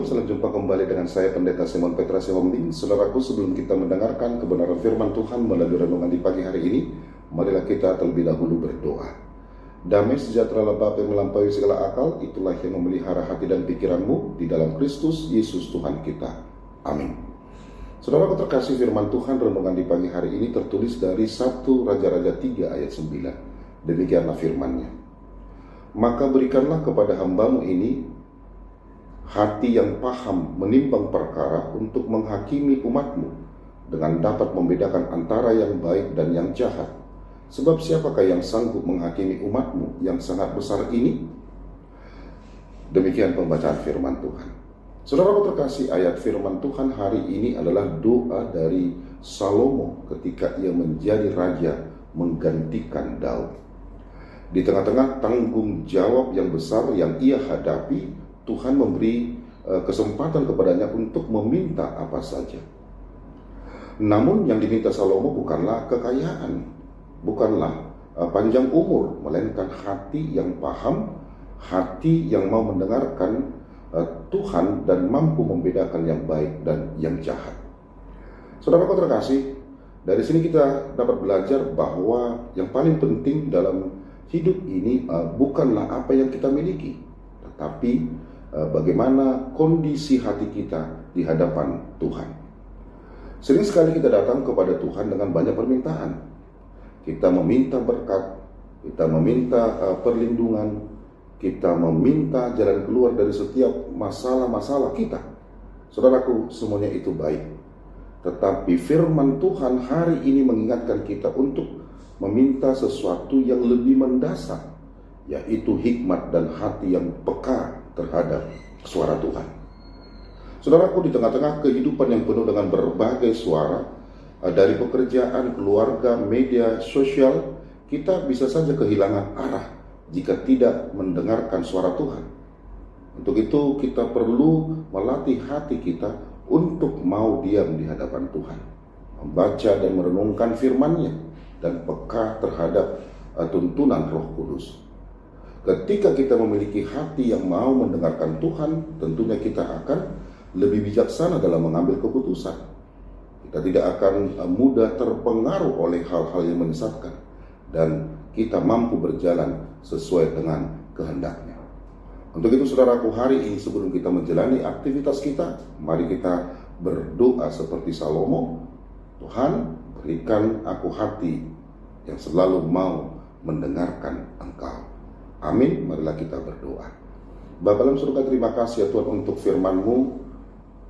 selamat jumpa kembali dengan saya Pendeta Simon Petra Sihombing. Saudaraku, sebelum kita mendengarkan kebenaran firman Tuhan melalui renungan di pagi hari ini, marilah kita terlebih dahulu berdoa. Damai sejahtera Bapa yang melampaui segala akal, itulah yang memelihara hati dan pikiranmu di dalam Kristus Yesus Tuhan kita. Amin. Saudaraku terkasih, firman Tuhan renungan di pagi hari ini tertulis dari 1 Raja-Raja 3 ayat 9. Demikianlah firman-Nya. Maka berikanlah kepada hambamu ini hati yang paham menimbang perkara untuk menghakimi umatmu dengan dapat membedakan antara yang baik dan yang jahat. Sebab siapakah yang sanggup menghakimi umatmu yang sangat besar ini? Demikian pembacaan firman Tuhan. Saudara terkasih, ayat firman Tuhan hari ini adalah doa dari Salomo ketika ia menjadi raja menggantikan Daud. Di tengah-tengah tanggung jawab yang besar yang ia hadapi, Tuhan memberi kesempatan kepadanya untuk meminta apa saja. Namun yang diminta Salomo bukanlah kekayaan, bukanlah panjang umur, melainkan hati yang paham, hati yang mau mendengarkan Tuhan dan mampu membedakan yang baik dan yang jahat. Saudara terkasih, dari sini kita dapat belajar bahwa yang paling penting dalam hidup ini bukanlah apa yang kita miliki, tetapi bagaimana kondisi hati kita di hadapan Tuhan. Sering sekali kita datang kepada Tuhan dengan banyak permintaan. Kita meminta berkat, kita meminta perlindungan, kita meminta jalan keluar dari setiap masalah-masalah kita. Saudaraku, semuanya itu baik. Tetapi firman Tuhan hari ini mengingatkan kita untuk meminta sesuatu yang lebih mendasar, yaitu hikmat dan hati yang peka terhadap suara Tuhan. Saudaraku, di tengah-tengah kehidupan yang penuh dengan berbagai suara, dari pekerjaan, keluarga, media sosial, kita bisa saja kehilangan arah jika tidak mendengarkan suara Tuhan. Untuk itu kita perlu melatih hati kita untuk mau diam di hadapan Tuhan, membaca dan merenungkan firman-Nya, dan peka terhadap tuntunan Roh Kudus. Ketika kita memiliki hati yang mau mendengarkan Tuhan, tentunya kita akan lebih bijaksana dalam mengambil keputusan. Kita tidak akan mudah terpengaruh oleh hal-hal yang menyesatkan, dan kita mampu berjalan sesuai dengan kehendak-Nya. Untuk itu saudaraku, hari ini sebelum kita menjalani aktivitas kita, mari kita berdoa seperti Salomo. Tuhan, berikan aku hati yang selalu mau mendengarkan Engkau. Amin. Marilah kita berdoa. Bapa dalam surga, terima kasih ya Tuhan untuk firman-Mu.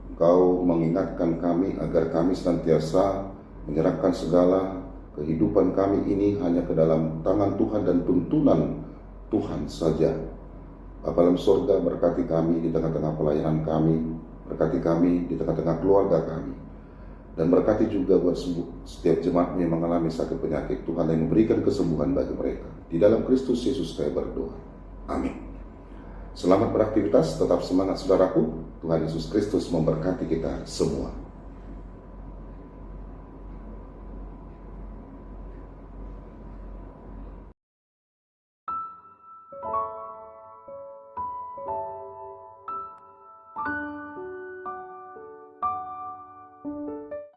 Engkau mengingatkan kami agar kami senantiasa menyerahkan segala kehidupan kami ini hanya ke dalam tangan Tuhan dan tuntunan Tuhan saja. Bapa dalam surga, berkati kami di tengah-tengah pelayanan kami, berkati kami di tengah-tengah keluarga kami, dan berkati juga buat setiap jemaat yang mengalami sakit penyakit. Tuhan yang memberikan kesembuhan bagi mereka. Di dalam Kristus Yesus saya berdoa. Amin. Selamat beraktivitas, tetap semangat saudaraku. Tuhan Yesus Kristus memberkati kita semua.